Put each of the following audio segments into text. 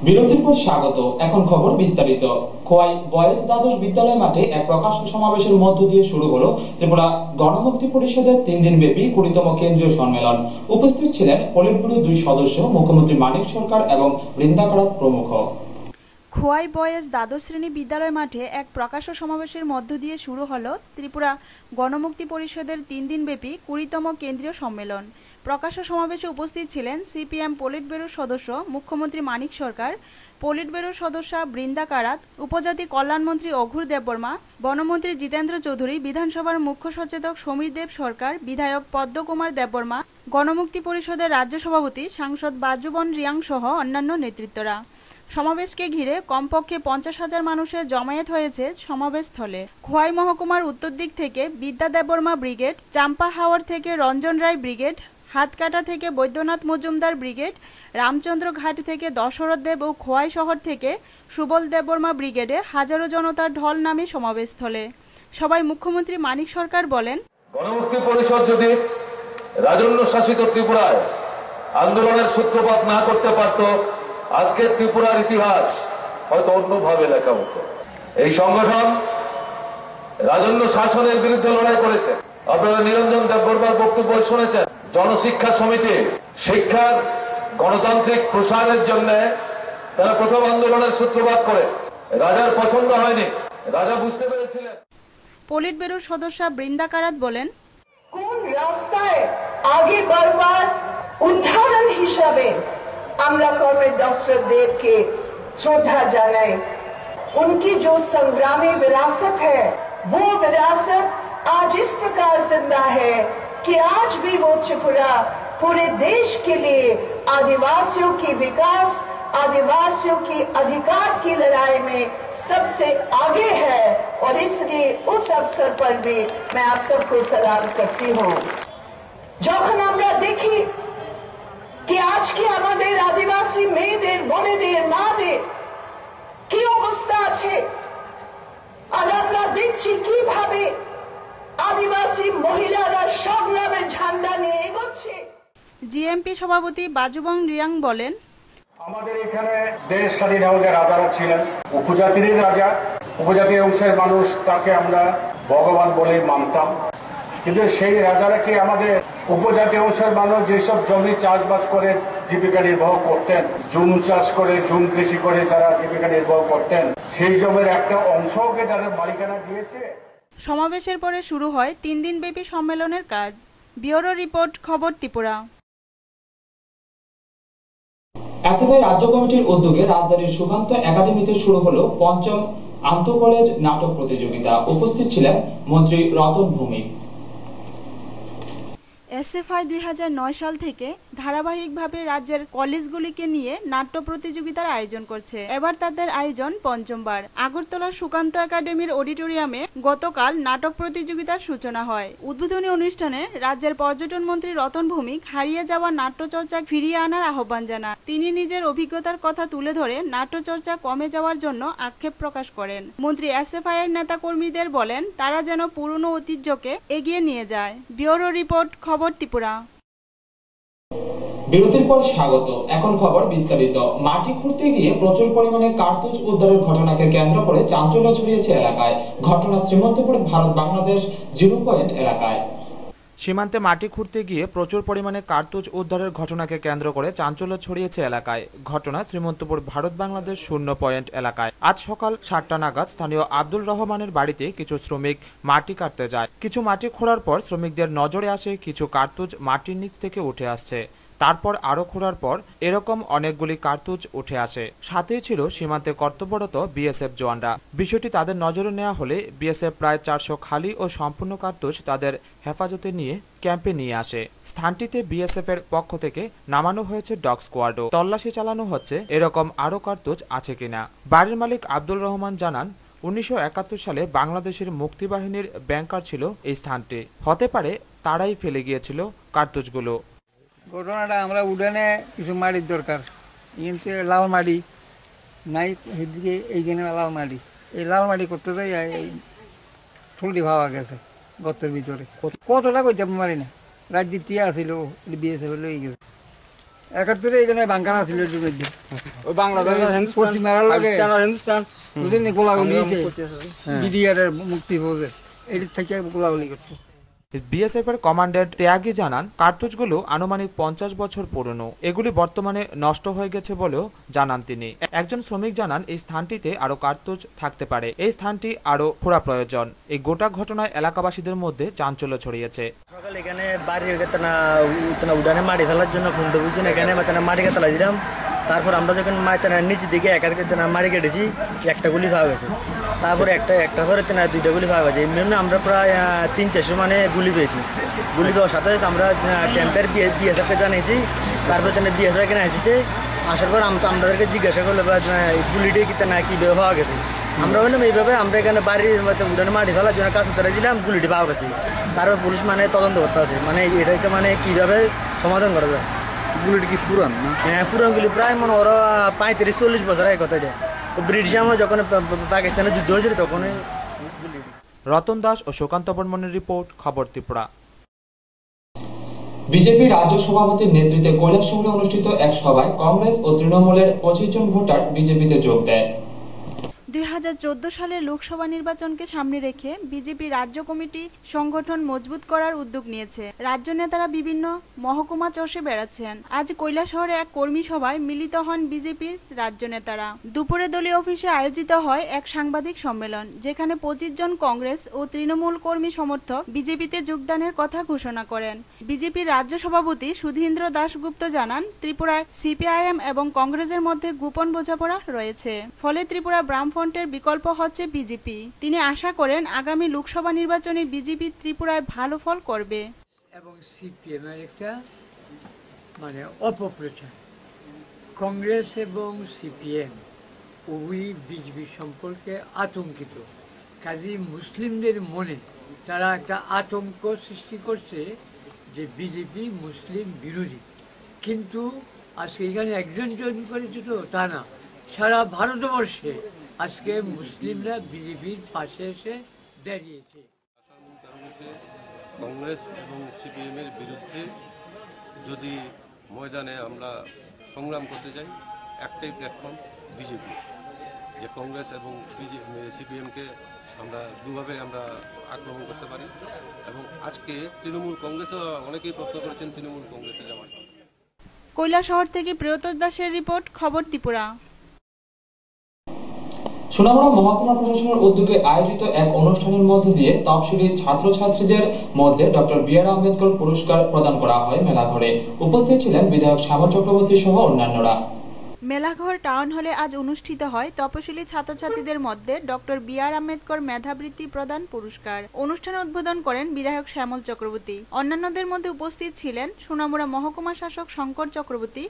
বিরতির পর স্বাগত। এখন খবর বিস্তারিত। খোয়াই বয়েজ দ্বাদশ বিদ্যালয় মাঠে এক প্রকাশ্য সমাবেশের মধ্য দিয়ে শুরু হলো ত্রিপুরা গণমুক্তি পরিষদের 3 দিন ব্যাপী 20তম কেন্দ্রীয় সম্মেলন। উপস্থিত ছিলেন পলিট ব্যুরো 2 সদস্য, মুখ্যমন্ত্রী মানিক সরকার এবং বৃন্দা কারাত প্রমুখ। খোয়াই বয়েজ দ্বাদশ শ্রেণী বিদ্যালয় মাঠে এক প্রকাশ্য সমাবেশের মধ্য দিয়ে শুরু হলো ত্রিপুরা গণমুক্তি পরিষদের 3 দিনব্যাপী 20তম কেন্দ্রীয় সম্মেলন। প্রকাশ্য সমাবেশে উপস্থিত ছিলেন সিপিএম পলিট ব্যুরোর সদস্য মুখ্যমন্ত্রী মানিক সরকার, পলিট ব্যুরোর সদস্যা বৃন্দা কারাত, উপজাতি কল্যাণমন্ত্রী অঘুর দেববর্মা, বনমন্ত্রী জিতেন্দ্র চৌধুরী, বিধানসভার মুখ্য সচেতক সমীর দেব সরকার, বিধায়ক পদ্মকুমার দেববর্মা, গণমুক্তি পরিষদের রাজ্য সভাপতি সাংসদ বাজুবন রিয়াং সহ অন্যান্য নেতৃত্বরা। সমাবেশকে ঘিরে কমপক্ষে 50,000 মানুষের জমায়েত হয়েছে সমাবেশস্থলে। খোয়াই মহকুমার উত্তর দিক থেকে বিদ্যা দেববর্মা ব্রিগেড, চাম্পা হাওয়ার থেকে রঞ্জন রায় ব্রিগেড, হাতকাটা থেকে বৈদ্যনাথ মজুমদার ব্রিগেড, রামচন্দ্র ঘাট থেকে দশরথ দেব ও খোয়াই শহর থেকে সুবল দেববর্মা ব্রিগেডে হাজারো জনতার ঢল নামে সমাবেশস্থলে। সবাই মুখ্যমন্ত্রী মানিক সরকার বলেন, গণমুক্তি পরিষদ যদি রাজন্য শাসিত ত্রিপুরায় আন্দোলনের সূত্রপাত না করতে পারত, আজকের ত্রিপুরার ইতিহাস হয়তো অন্যভাবে লেখা হতো। এই সংগঠন রাজন্য শাসনের বিরুদ্ধে লড়াই করেছে। আপনারা নিরঞ্জন দেববর্মার বক্তব্য শুনেছেন। জনশিক্ষা সমিতি শিক্ষার গণতান্ত্রিক প্রসারের জন্য তারা প্রথম আন্দোলনের সূত্রপাত করে। রাজার পছন্দ হয়নি, রাজা বুঝতে পেরেছিলেন। পলিট ব্যুরোর সদস্যা বৃন্দা কারাত বলেন, কোন রাস্তায় আগে বারবার উদাহরণ হিসাবে আমরা কমরেড দশরথ देव श्रद्धा जानाए। उनकी जो संग्रामी विरासत है, वो विरासत आज इस प्रकार जिंदा है कि आज भी वो त्रिपुरा पूरे देश के लिए आदिवासियों की विकास, आदिवासियों की अधिकार की लड़ाई में सबसे आगे है। और इसलिए उस अवसर पर भी मैं आप सबको सलाम करती हूँ। যখন আমরা দেখি कि आज की আমাদের আদিবাসী মেয়েদের, বোনেদের, মাদের কি অবস্থা আছে, আর আমরা দেখছি কিভাবে আদিবাসী মহিলারা সংগ্রামের ঝান্ডা নিয়ে এগোচ্ছে। জিএমপি সভাপতি বাজুবং রিয়াং বলেন, আমাদের এখানে দেশ স্বাধীন হওয়ার রাজারা ছিলেন উপজাতির রাজা। উপজাতির অংশের মানুষ, তাকে আমরা ভগবান বলে মানতাম। কিন্তু সেই রাজারা কি আমাদের উপজাতি অংশের মানুষ যেসব জমি চাষবাস করে জীবিকা নির্বাহ করতেন, জুম চাষ করে, জুম কৃষি করে তারা জীবিকা নির্বাহ করতেন, সেই জমির একটা অংশকে তাদের মালিকানা দিয়েছে। সমাবেশের পরে শুরু হয় 3 দিনব্যাপী সম্মেলনের কাজ। ব্যুরো রিপোর্ট, খবর ত্রিপুরা। এসএফআই রাজ্য কমিটির উদ্যোগে রাজধানীর সুকান্ত একাডেমিতে শুরু হলো 5ম আন্তঃ কলেজ নাটক প্রতিযোগিতা। উপস্থিত ছিলেন মন্ত্রী রতন ভৌমিক। এসএফআই 2009 সাল থেকে ধারাবাহিকভাবে রাজ্যের কলেজগুলিকে নিয়ে নাট্য প্রতিযোগিতার আয়োজন করছে। এবার তাদের আয়োজন 5মবার। আগরতলার সুকান্ত একাডেমির অডিটোরিয়ামে গতকাল নাটক প্রতিযোগিতার সূচনা হয়। উদ্বোধনী অনুষ্ঠানে রাজ্যের পর্যটন মন্ত্রী রতন ভৌমিক হারিয়ে যাওয়া নাট্যচর্চা ফিরিয়ে আনার আহ্বান জানান। তিনি নিজের অভিজ্ঞতার কথা তুলে ধরে নাট্যচর্চা কমে যাওয়ার জন্য আক্ষেপ প্রকাশ করেন। মন্ত্রী এসএফআই এর নেতাকর্মীদের বলেন, তারা যেন পুরনো ঐতিহ্যকে এগিয়ে নিয়ে যায়। ব্যুরো রিপোর্ট, খবর ত্রিপুরা। বিরতির পর স্বাগত। এখন খবর বিস্তারিত। মাটি খুঁড়তে গিয়ে প্রচুর পরিমাণে কার্তুজ উদ্ধারের ঘটনাকে কেন্দ্র করে চাঞ্চল্য ছড়িয়েছে এলাকায়। ঘটনা শ্রীমন্তপুর ভারত বাংলাদেশ 0 পয়েন্ট এলাকায়। সীমান্তে মাটি খুঁড়তে গিয়ে প্রচুর পরিমাণে কার্তুজ উদ্ধারের ঘটনাকে কেন্দ্র করে চাঞ্চল্য ছড়িয়েছে এলাকায়। ঘটনা শ্রীমন্তপুর ভারত বাংলাদেশ 0 পয়েন্ট এলাকায়। আজ সকাল 7টা নাগাদ স্থানীয় আব্দুল রহমানের বাড়িতে কিছু শ্রমিক মাটি কাটতে যায়। কিছু মাটি খোঁড়ার পর শ্রমিকদের নজরে আসে কিছু কার্তুজ মাটির নিচ থেকে উঠে আসছে। তারপর আরো খোঁড়ার পর এরকম অনেকগুলি কার্তুজ উঠে আসে। সাথেই ছিল সীমান্তে কর্তব্যরত বিএসএফ জওয়ানরা। বিষয়টি তাদের নজরে নেওয়া হলে বিএসএফ প্রায় 400 খালি ও সম্পূর্ণ কার্তুজ তাদের হেফাজতে নিয়ে ক্যাম্পে নিয়ে আসে। স্থানটিতে বিএসএফ এর পক্ষ থেকে নামানো হয়েছে ডগ স্কোয়াডও। তল্লাশি চালানো হচ্ছে এরকম আরো কার্তুজ আছে কিনা। বাড়ির মালিক আব্দুল রহমান জানান, 1971 সালে বাংলাদেশের মুক্তিবাহিনীর ব্যাংকার ছিল এই স্থানটি। হতে পারে তারাই ফেলে গিয়েছিল কার্তুজগুলো। ঘটনাটা আমরা উঠানে কিছু মাটির দরকার, কিন্তু লাল মাটি নাই, সেদিকে এইখানে লাল মাটি, এই লাল মাটি করতে যাই এই ফুলটি ভাবা গেছে গর্তের ভিতরে। কতটা করতে পারি না, রাজ্যের টিয়া আসছিল বিএসএফ লই গেছে। একাত্তরে এখানে বাঙ্কানা ছিল এর মধ্যে ওই বাংলাদেশ পশ্চিমার লগে হিন্দুস্তান দুদিন গোলাগুলি হয়েছে বিডিআর এর মুক্তি ফৌজের এর থেকে গোলাগুলি করছে। বিএসএফ এর কমান্ড্যান্ট ত্যাগী জানান, কার্তুজগুলো আনুমানিক 50 বছর পুরনো, এগুলি বর্তমানে নষ্ট হয়ে গেছে বলেও জানান তিনি। একজন শ্রমিক জানান, এই স্থানটিতে আরো কার্তুজ থাকতে পারে, এই স্থানটি আরো খোঁড়া প্রয়োজন। এই গোটা ঘটনায় এলাকাবাসীদের মধ্যে চাঞ্চল্য ছড়িয়েছে। সকালে এখানে বাড়ি উঠানে মাটি ফেলার জন্য ফুন্ড বুঝছেন, এখানে মাটি কাতলা দিলাম। তারপর আমরা যখন নিচের দিকে মাটি কেটেছি, একটা গুলি পাওয়া গেছে। তারপরে একটা করে দুইটা গুলি পাওয়া গেছে। এমনি আমরা প্রায় 300-400 মানে গুলি পেয়েছি। গুলি পাওয়ার সাথে সাথে আমরা ক্যাম্পের বিএসএফকে জানিয়েছি। তারপর বিএসএফ এখানে এসেছে, আসার পর আমাদেরকে জিজ্ঞাসা করলো গুলিটি কীভাবে পাওয়া গেছে। আমরা বললাম এইভাবে আমরা এখানে বাড়ির উঠানে মাটি ফেলার জন্য কাছে ধরেছিলাম, গুলিটি পাওয়া গেছে। তারপর পুলিশ তদন্ত করতে আছে, এটাকে কীভাবে সমাধান করা যায়। গুলিটি কি পুরান না? হ্যাঁ, পুরান গুলি প্রায় ওরা 35-40 বছর আগে কথা। এটা ব্রিটিশ আমরা যখন পাকিস্তানে যুদ্ধ হয়েছিল তখন গুলি। রতন দাস ও সুকান্ত বর্মনের রিপোর্ট, খবর ত্রিপুরা। বিজেপি রাজ্য সভাপতির নেতৃত্বে কৈলাসহরে অনুষ্ঠিত এক সভায় কংগ্রেস ও তৃণমূলের 25 জন ভোটার বিজেপিতে যোগ দেয়। 2014 সালের লোকসভা নির্বাচনকে সামনে রেখে বিজেপি রাজ্য কমিটি সংগঠন মজবুত করার উদ্যোগ নিয়েছে। রাজ্য নেতারা বিভিন্ন মহকুমা চষে বেড়াচ্ছেন। আজ কৈলাসহরে এক কর্মী সভায় মিলিত হন বিজেপির রাজ্য নেতারা। দুপুরে দলীয় অফিসে আয়োজিত হয় এক সাংবাদিক সম্মেলন, যেখানে 25 জন কংগ্রেস ও তৃণমূল কর্মী সমর্থক বিজেপিতে যোগদানের কথা ঘোষণা করেন। বিজেপির রাজ্য সভাপতি সুধীন্দ্র দাশগুপ্ত জানান, ত্রিপুরায় সিপিআইএম এবং কংগ্রেসের মধ্যে গোপন বোঝাপড়া রয়েছে, ফলে ত্রিপুরা বামফ্রন্টের বিকল্প হচ্ছে বিজেপি। তিনি আশা করেন আগামী লোকসভা নির্বাচনে বিজেপি ত্রিপুরায় ভালো ফল করবে। এবং সিপিএম এর একটা অপপ্রচার, কংগ্রেস এবং সিপিএম উভয়ই বিজেপি সম্পর্কে আতঙ্কিত। কাজেই মুসলিমদের মনে তারা একটা আতঙ্ক সৃষ্টি করছে যে বিজেপি মুসলিম বিরোধী। কিন্তু আজকে এখানে একজন জয়েন করেছে তো তা না, সারা ভারতবর্ষে আজকে মুসলিমরা বিজেপির পাশে এসে দাঁড়িয়েছে। কংগ্রেস এবং সিপিএমের বিরুদ্ধে যদি ময়দানে আমরা সংগ্রাম করতে যাই, একটাই প্ল্যাটফর্ম বিজেপি, যে কংগ্রেস এবং সিপিএমকে আমরা দুভাবে আমরা আক্রমণ করতে পারি। এবং আজকে তৃণমূল কংগ্রেসও অনেকেই প্রশ্ন করেছেন তৃণমূল কংগ্রেসে যাওয়ার। কৈলাসহর থেকে প্রিয়তোষ দাসের রিপোর্ট, খবর ত্রিপুরা। সোনামুড়া মহকুমা প্রশাসনের উদ্যোগে আয়োজিত এক অনুষ্ঠানের মধ্য দিয়ে তপশিলি ছাত্রছাত্রীদের মধ্যে ডক্টর বি.আর. আম্বেদকর পুরস্কার প্রদান করা হয় মেলাঘরে। উপস্থিত ছিলেন বিধায়ক শ্যামল চক্রবর্তী সহ অন্যান্যরা। মেলাঘর টাউন হলে আজ অনুষ্ঠিত হয় তপশিলি ছাত্রছাত্রীদের মধ্যে ডক্টর বি.আর. আম্বেদকর মেধাবৃত্তি প্রদান পুরস্কার। অনুষ্ঠানে উদ্বোধন করেন বিধায়ক শ্যামল চক্রবর্তী। অন্যান্যদের মধ্যে উপস্থিত ছিলেন সোনামুড়া মহকুমা শাসক শঙ্কর চক্রবর্তী,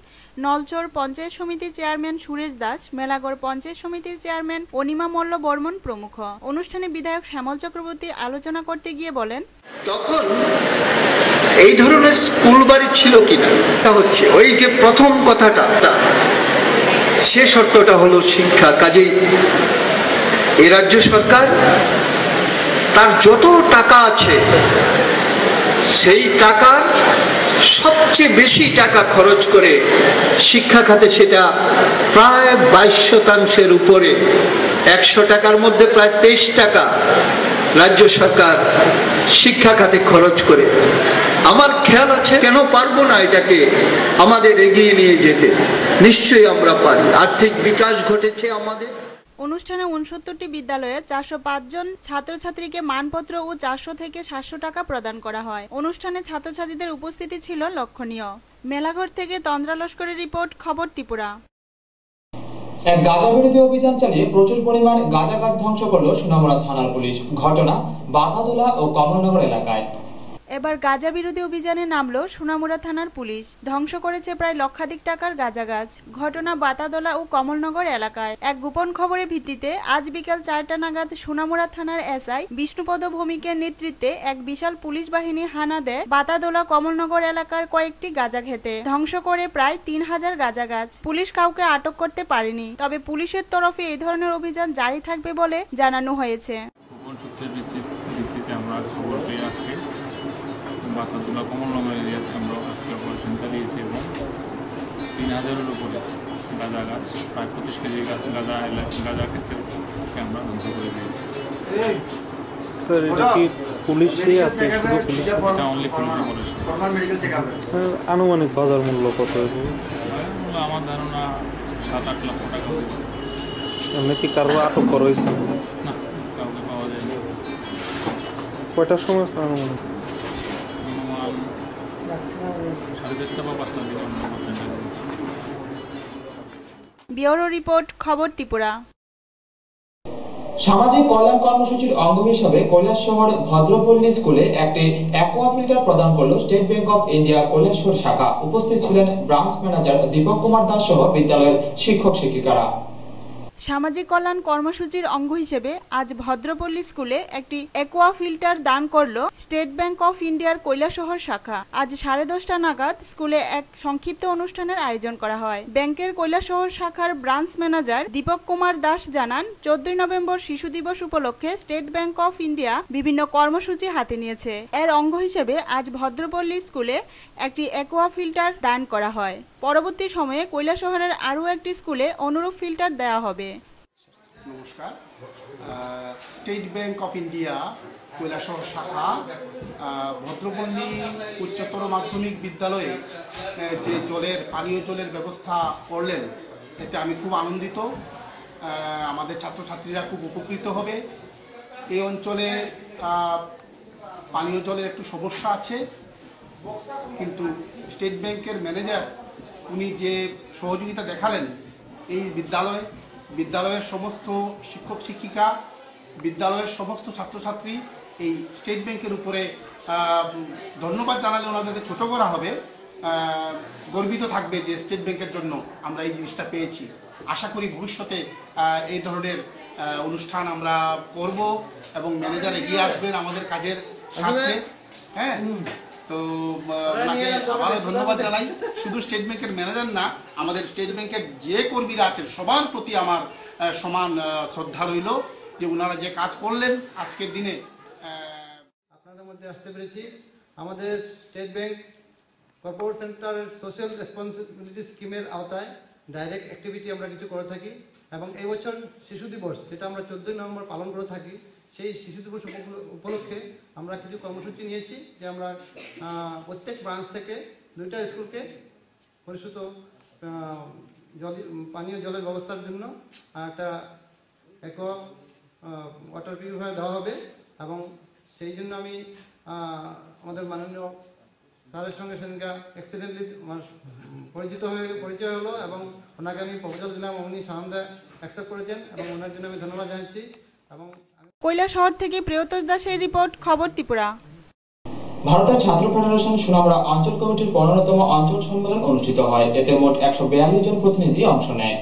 নলচর পঞ্চায়েত সমিতির চেয়ারম্যান সুরেশ দাস, মেলাঘর পঞ্চায়েত সমিতির চেয়ারম্যান অনিমা মল্ল বর্মন প্রমুখ। অনুষ্ঠানে বিধায়ক শ্যামল চক্রবর্তী আলোচনা করতে গিয়ে বলেন, তখন এই ধরনের স্কুল বাড়ি ছিল কিনা হচ্ছে ওই যে প্রথম কথাটা, সে শর্তটা হলো শিক্ষা। কাজেই এই রাজ্য সরকার তার যত টাকা আছে সেই টাকার সবচেয়ে বেশি টাকা খরচ করে শিক্ষা খাতে, সেটা প্রায় 22% উপরে। 100 টাকার মধ্যে প্রায় 23 টাকা রাজ্য সরকার শিক্ষা খাতে খরচ করে। আমার খেয়াল আছে, কেন পারবো না এটাকে আমাদের এগিয়ে নিয়ে যেতে? নিশ্চয়ই আমরা পারি। আর্থিক বিকাশ ঘটেছে আমাদের। অনুষ্ঠানে 69টি বিদ্যালয়ে 405 জন ছাত্রছাত্রীকে মানপত্র ও 400 থেকে 700 টাকা প্রদান করা হয়। অনুষ্ঠানে ছাত্রছাত্রীদের উপস্থিতি ছিল লক্ষণীয়। মেলাঘর থেকে তন্দ্রা লস্করের রিপোর্ট, খবর ত্রিপুরা। এক গাঁজা বিরোধী অভিযান চালিয়ে প্রচুর পরিমাণ গাঁজা গাছ ধ্বংস করল সোনামুড়া থানার পুলিশ। ঘটনা বাতাদোলা ও কমলনগর এলাকায়। এবার গাঁজা বিরোধী অভিযানে নামলো সোনামুড়া থানার পুলিশ। ধ্বংস করেছে প্রায় লক্ষাধিক টাকার গাঁজা গাছ। ঘটনা বাতাদোলা ও কমলনগর এলাকায়। এক গোপন খবরের ভিত্তিতে আজ বিকাল 4টা নাগাদ সোনামুড়া থানার এসআই বিষ্ণুপদ ভৌমিকের নেতৃত্বে এক বিশাল পুলিশ বাহিনী হানা দেয় বাতাদোলা কমলনগর এলাকার কয়েকটি গাঁজা খেতে, ধ্বংস করে প্রায় 3000 গাঁজা গাছ। পুলিশ কাউকে আটক করতে পারেনি, তবে পুলিশের তরফে এই ধরনের অভিযান জারি থাকবে বলে জানানো হয়েছে। বাতাদোলা কমলনগর এরিয়াতে আমরা আজকে অপারেশন চালিয়েছি এবং 3000-এর উপরে গাঁজা গাছ, প্রায় 25 কেজি গাঁজা ক্ষেত্রে আমরা ধ্বংস করে দিয়েছি। স্যার এটা কি পুলিশই আছে, শুধু পুলিশ? এটা অনলি পুলিশই করেছে। স্যার আনুমানিক বাজার মূল্য কত হবে? আমার ধারণা 7-8 লক্ষ টাকা হবে। এমনি কি কারো আটক করা হয়েছে? না, কাউকে পাওয়া যায়নি। কয়টার সময় আনুমানিক? অনুমান 4:30 বা 5টার দিকে। ব্যুরো রিপোর্ট, খবর ত্রিপুরা। সামাজিক কল্যাণ কর্মসূচির অঙ্গ হিসাবে কৈলাসহর ভদ্রপল্লী স্কুলে একটি অ্যাকোয়া ফিল্টার প্রদান করল state bank of India Kailashahar শাখা। উপস্থিত ছিলেন ব্রাঞ্চ ম্যানেজার দীপক কুমার দাস সহ বিদ্যালয়ের শিক্ষক শিক্ষিকারা। সামাজিক কল্যাণ কর্মসূচির অঙ্গ হিসেবে আজ ভদ্রপল্লী স্কুলে একটি অ্যাকোয়া ফিল্টার দান করল স্টেট ব্যাংক অফ ইন্ডিয়ার কৈলাসহর শাখা। আজ 10:30 নাগাদ স্কুলে এক সংক্ষিপ্ত অনুষ্ঠানের আয়োজন করা হয়। ব্যাংকের কৈলাসহর শাখার ব্রাঞ্চ ম্যানেজার দীপক কুমার দাস জানান, 14 নভেম্বর শিশু দিবস উপলক্ষে স্টেট ব্যাংক অফ ইন্ডিয়া বিভিন্ন কর্মসূচি হাতে নিয়েছে। এর অঙ্গ হিসেবে আজ ভদ্রপল্লী স্কুলে একটি অ্যাকোয়া ফিল্টার দান করা হয়। পরবর্তী সময়ে কৈলাসহরের আরও একটি স্কুলে অনুরূপ ফিল্টার দেওয়া হবে। নমস্কার, state bank of India Kailashahar শাখা ভদ্রপল্লী উচ্চতর মাধ্যমিক বিদ্যালয়ে যে পানীয় জলের ব্যবস্থা করলেন, এতে আমি খুব আনন্দিত। আমাদের ছাত্রছাত্রীরা খুব উপকৃত হবে। এই অঞ্চলে পানীয় জলের একটু সমস্যা আছে, কিন্তু স্টেট ব্যাংকের ম্যানেজার উনি যে সহযোগিতা দেখালেন, এই বিদ্যালয়ের সমস্ত শিক্ষক শিক্ষিকা, বিদ্যালয়ের সমস্ত ছাত্রছাত্রী এই স্টেট ব্যাংকের উপরে ধন্যবাদ জানালে ওনাদেরকে ছোট করা হবে, গর্বিত থাকবে যে স্টেট ব্যাংকের জন্য আমরা এই জিনিসটা পেয়েছি। আশা করি ভবিষ্যতে এই ধরনের অনুষ্ঠান আমরা করব এবং ম্যানেজার এগিয়ে আসবেন আমাদের কাজের সাথে। হ্যাঁ, তো ওনাকে আবারও ধন্যবাদ জানাই। শুধু স্টেট ব্যাংকের ম্যানেজার না, আমাদের স্টেট ব্যাংকের যে কর্মীরা আছেন সবার প্রতি আমার সমান শ্রদ্ধা রইল যে ওনারা যে কাজ করলেন আজকের দিনে। আপনাদের মধ্যে আসতে পেরেছি। আমাদের স্টেট ব্যাংক কর্পোরেট সেন্টারের সোশ্যাল রেসপন্সিবিলিটি স্কিমের আওতায় ডাইরেক্ট অ্যাক্টিভিটি আমরা কিছু করে থাকি এবং এই বছর শিশু দিবস, যেটা আমরা 14 নভেম্বর পালন করে থাকি, সেই শিশু দিবস উপলক্ষে আমরা কিছু কর্মসূচি নিয়েছি যে আমরা প্রত্যেক ব্রাঞ্চ থেকে 2টা স্কুলকে পরিশুদ্ধ পানীয় জলের ব্যবস্থার জন্য একটা অ্যাকোয়া ওয়াটার পিউরিফায়ার দেওয়া হবে এবং সেই জন্য আমি আমাদের মাননীয় স্যারের সঙ্গে সেদিনকে অ্যাক্সিডেন্টলি পরিচয় হলো এবং ওনাকে আমি প্রপোজাল দিলাম, উনি সানন্দে অ্যাকসেপ্ট করেছেন এবং ওনার জন্য আমি ধন্যবাদ জানাচ্ছি। এবং কৈলাসহর থেকে প্রিয়তোষ দাসের রিপোর্ট, খবর ত্রিপুরা। ভারতের ছাত্র ফেডারেশন সুনামুড়া অঞ্চল কমিটির 15তম অঞ্চল সম্মেলন অনুষ্ঠিত হয়। এতে মোট 142 জন প্রতিনিধি অংশ নেয়।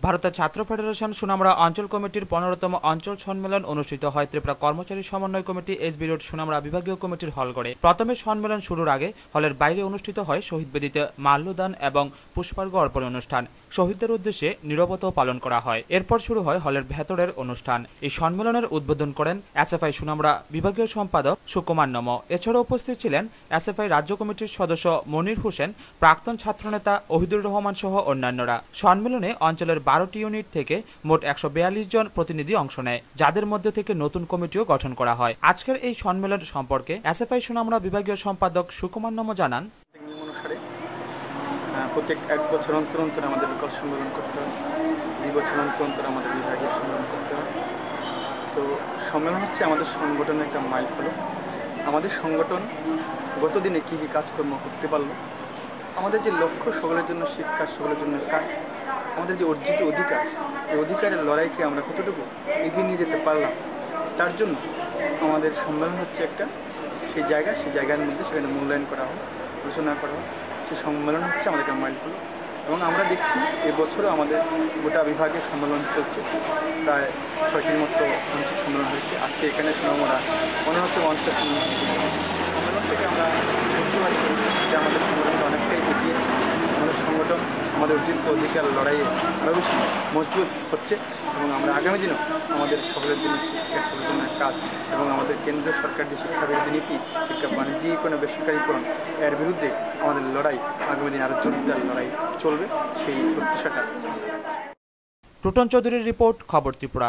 ভারতের ছাত্র ফেডারেশন সুনামুড়া অঞ্চল কমিটির 15তম অঞ্চল সম্মেলন অনুষ্ঠিত হয় ত্রিপুরা কর্মচারী সমন্বয় কমিটি এসবি রোড সুনামুড়া বিভাগীয় কমিটির হলঘরে। প্রথমে সম্মেলন শুরুর আগে হলের বাইরে অনুষ্ঠিত হয় শহীদ বেদিতে মাল্যদান এবং পুষ্পার্ঘ্য অর্পণ অনুষ্ঠান। শহীদদের উদ্দেশ্যে নীরবতাও পালন করা হয়। এরপর শুরু হয় হলের ভেতরের অনুষ্ঠান। এই সম্মেলনের উদ্বোধন করেন এসএফআই সুনামুড়া বিভাগীয় সম্পাদক সুকুমার নম। এছাড়াও উপস্থিত ছিলেন এসএফআই রাজ্য কমিটির সদস্য মনির হোসেন, প্রাক্তন ছাত্রনেতা ওহিদুর রহমান সহ অন্যান্যরা। সম্মেলনে অঞ্চলের 12টি ইউনিট থেকে মোট 142 জন প্রতিনিধি অংশ নেয়, যাদের মধ্যে থেকে নতুন কমিটিও গঠন করা হয়। আজকের এই সম্মেলন সম্পর্কে এসএফআই সুনামুড়া বিভাগীয় সম্পাদক সুকুমার নম জানান, প্রত্যেক 1 বছর অন্তর অন্তর আমাদের লোকাল সম্মেলন করতে হয়, 2 বছর অন্তর অন্তর আমাদের বিভাগীয় সম্মেলন করতে হয়। তো সম্মেলন হচ্ছে আমাদের সংগঠনের একটা মাইলফলক। আমাদের সংগঠন গত দিনে কী কী কাজকর্ম করতে পারলো, আমাদের যে লক্ষ্য সকলের জন্য শিক্ষা, সকলের জন্য কাজ, আমাদের যে অর্জিত অধিকার, এই অধিকারের লড়াইকে আমরা কতটুকু এগিয়ে নিয়ে যেতে পারলাম, তার জন্য আমাদের সম্মেলন হচ্ছে একটা সেই জায়গার মধ্যে সেখানে মূল্যায়ন করা হয়, আলোচনা করা হয়। সেই সম্মেলন হচ্ছে আমাদের একটা মাইলফলক এবং আমরা দেখছি এবছরও আমাদের গোটা বিভাগের সম্মেলন চলছে। প্রায় 6টির মতো অঞ্চল সম্মেলন হয়েছে। আজকে এখানে সুনামুড়া 15তম অঞ্চল সম্মেলন থেকে আমরা বুঝতে পারছি যে আমাদের সংগঠনটা অনেকটাই এগিয়ে। আমাদের সংগঠন আমাদের আমাদের অতিরিক্ত অধিকার লড়াইয়ে আরও বেশি মজবুত হচ্ছে এবং আমরা আগামী দিনেও আমাদের সকলের জন্য শিক্ষার জন্য কাজ এবং আমাদের কেন্দ্রীয় সরকার যে শিক্ষাবিরোধী নীতি, শিক্ষা বাণিজ্যিকরণ, বেসরকারীকরণ এর বিরুদ্ধে আমাদের লড়াই আগামী দিনে আরও জোরদার লড়াই চলবে, সেই প্রত্যাশাটা। টুটন চৌধুরীর রিপোর্ট, খবর ত্রিপুরা।